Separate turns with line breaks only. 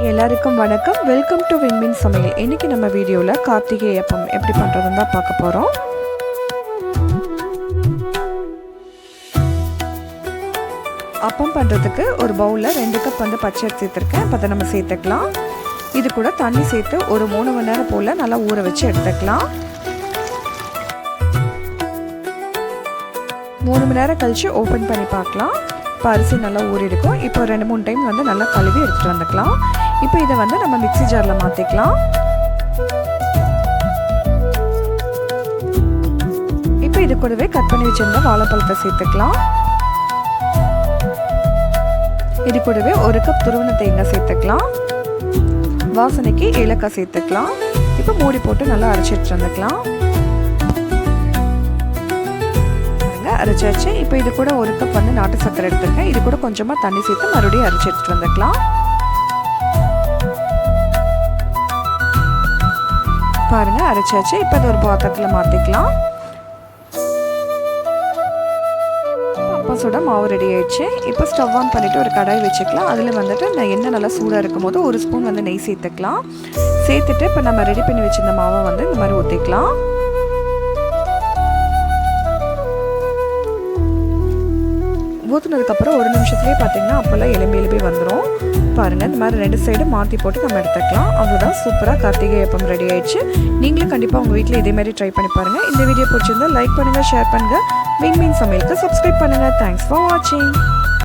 எல்லாருக்கும் வணக்கம். Welcome to விண்மீன் சமையல். இன்னைக்கு நம்ம வீடியோவில் கார்த்திகை அப்பம் எப்படி பண்ணுறதுன்னு தான் பார்க்க போகிறோம். அப்பம் பண்ணுறதுக்கு ஒரு பவுலில் 2 கப் பச்சை அரிசி சேர்த்துருக்கேன். அதை நம்ம சேர்த்துக்கலாம். இது கூட தண்ணி சேர்த்து ஒரு 3 மணி நேரம் போல் நல்லா ஊற வச்சு எடுத்துக்கலாம். 3 மணி நேரம் கழித்து ஓப்பன் பண்ணி பார்க்கலாம். இப்போ அரிசி நல்லா ஊறிடுக்கும். இப்போ 2-3 டைம் நல்லா கழுவி எடுத்துகிட்டு வந்துக்கலாம். இப்போ இதை நம்ம மிக்ஸி ஜாரில் மாற்றிக்கலாம். இப்போ இது கூடவே கட் பண்ணி வச்சிருந்த வாழைப்பழத்தை சேர்த்துக்கலாம். இது கூடவே 1 கப் துருவன தேங்காய் சேர்த்துக்கலாம். வாசனைக்கு ஏலக்காய் சேர்த்துக்கலாம். இப்போ மூடி போட்டு நல்லா அரைச்சிட்டு வந்துக்கலாம். அரைச்சாச்சு. இப்போ இது கூட 1 கப் நாட்டு சர்க்கரை எடுத்துருக்கேன். இது கூட கொஞ்சமாக தண்ணி சேர்த்து மறுபடியும் அரைச்சி எடுத்துட்டு வந்துக்கலாம். பாருங்க, அரைச்சாச்சு. இப்போ இது ஒரு பாத்திரத்தில் மாற்றிக்கலாம். அப்பா சுட மாவு ரெடி ஆயிடுச்சு. இப்போ ஸ்டவ் ஆன் பண்ணிவிட்டு ஒரு கடாய் வச்சுக்கலாம். அதில் நான் எண்ணெய் நல்லா சூடாக இருக்கும் போது 1 ஸ்பூன் நெய் சேர்த்துக்கலாம். சேர்த்துட்டு இப்போ நம்ம ரெடி பண்ணி வச்சிருந்த மாவை இந்த மாதிரி ஊற்றிக்கலாம். ஊற்றுனதுக்கப்புறம் 1 நிமிஷத்துலேயே பார்த்தீங்கன்னா அப்போல்லாம் எலும்பி வந்துடும். பாருங்கள், இந்த மாதிரி 2 சைடு மாற்றி போட்டு நம்ம எடுத்துக்கலாம். அவ்வளோதான், சூப்பராக கார்த்திகை அப்பம் ரெடி ஆயிடுச்சு. நீங்களும் கண்டிப்பாக உங்கள் வீட்டில் இதேமாதிரி ட்ரை பண்ணி பாருங்கள். இந்த வீடியோ பிடிச்சிருந்தால் லைக் பண்ணுங்கள், ஷேர் பண்ணுங்கள். விண்மீன் சமையலுக்கு சப்ஸ்கிரைப் பண்ணுங்கள். தேங்க்ஸ் ஃபார் வாட்சிங்.